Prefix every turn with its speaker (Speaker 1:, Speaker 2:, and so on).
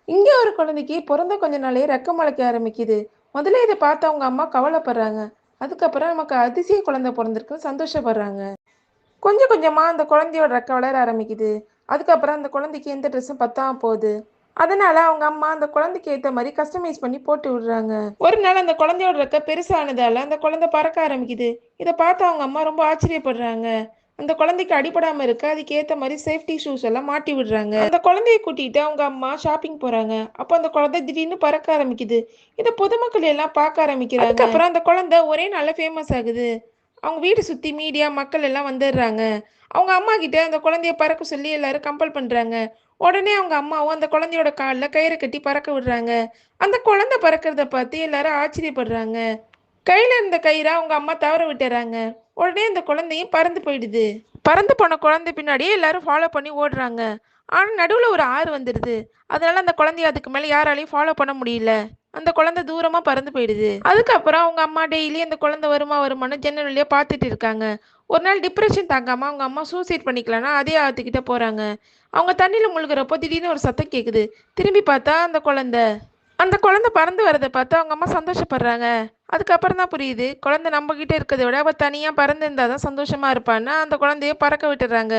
Speaker 1: இங்க ஒரு குழந்தைக்கு பிறந்த கொஞ்ச நாளே ரெக்க முளைக்க ஆரம்பிக்குது. முதல்ல இத பார்த்து அவங்க அம்மா கவலைப்படுறாங்க. அதுக்கப்புறம் நமக்கு அதிசய குழந்தை பொறந்திருக்குன்னு சந்தோஷப்படுறாங்க. கொஞ்சம் கொஞ்சமா அந்த குழந்தையோட ரெக்க வளர ஆரம்பிக்குது. அதுக்கப்புறம் அந்த குழந்தைக்கு எந்த ட்ரெஸ்ஸும் பத்தாம போகுது. அதனால அவங்க அம்மா அந்த குழந்தைக்கு ஏத்த மாரி கஸ்டமைஸ் பண்ணி போட்டு விடுறாங்க. ஒரு நாள் அந்த குழந்தையோட ரெக்க பெருசானதால அந்த குழந்தை பறக்க ஆரம்பிக்குது. இத பார்த்து அவங்க அம்மா ரொம்ப ஆச்சரியப்படுறாங்க. அந்த குழந்தைக்கு அடிபடாம இருக்க அதுக்கு ஏத்த மாரி சேஃப்டி ஷூஸ் எல்லாம் மாட்டி விடுறாங்க. அந்த குழந்தைய கூட்டிட்டு அவங்க அம்மா ஷாப்பிங் போறாங்க. அப்போ அந்த குழந்தை திடீர்னு பறக்க ஆரம்பிக்குது. இத பொதுமக்கள் எல்லாம் பார்க்க ஆரம்பிக்கிறாங்க. அதுக்கப்புறம் அந்த குழந்தை ஒரே நாள்ல ஃபேமஸ் ஆகுது. அவங்க வீடு சுத்தி மீடியா மக்கள் எல்லாம் வந்துடுறாங்க. அவங்க அம்மா கிட்ட அந்த குழந்தைய பறக்க சொல்லி எல்லாரும் கம்பல் பண்றாங்க. உடனே அவங்க அம்மாவும் அந்த குழந்தையோட கால்ல கயிறு கட்டி பறக்க விடுறாங்க. அந்த குழந்தை பறக்கிறத பார்த்து எல்லாரும் ஆச்சரியப்படுறாங்க. கையில இருந்த கயிற அவங்க அம்மா தவற விட்டுறாங்க. உடனே அந்த குழந்தையும் பறந்து போயிடுது. பறந்து போன குழந்தை பின்னாடியே எல்லாரும் ஃபாலோ பண்ணி ஓடுறாங்க. ஆனா நடுவுல ஒரு ஆறு வந்துடுது. அதனால அந்த குழந்தைய அதுக்கு மேல யாராலையும் ஃபாலோ பண்ண முடியல. அந்த குழந்தை தூரமா பறந்து போயிடுது. அதுக்கப்புறம் அவங்க அம்மா டெய்லி அந்த குழந்தை வருமான்னு ஜன்னல் வழியா பார்த்துட்டு இருக்காங்க. ஒரு நாள் டிப்ரெஷன் தாங்காம அவங்க அம்மா சூசைட் பண்ணிக்கலாம்னா அதே ஆத்துக்கிட்ட போறாங்க. அவங்க தண்ணியில முழுகுறப்போ திடீர்னு ஒரு சத்தம் கேக்குது. திரும்பி பார்த்தா அந்த குழந்தை பறந்து வரதை பார்த்து அவங்க அம்மா சந்தோஷப்படுறாங்க. அதுக்கப்புறம் தான் புரியுது, குழந்தை நம்ம கிட்ட இருக்கிறத விட அவ தனியா பறந்து இருந்தாதான் சந்தோஷமா இருப்பான்னு அந்த குழந்தைய பறக்க விட்டுறாங்க.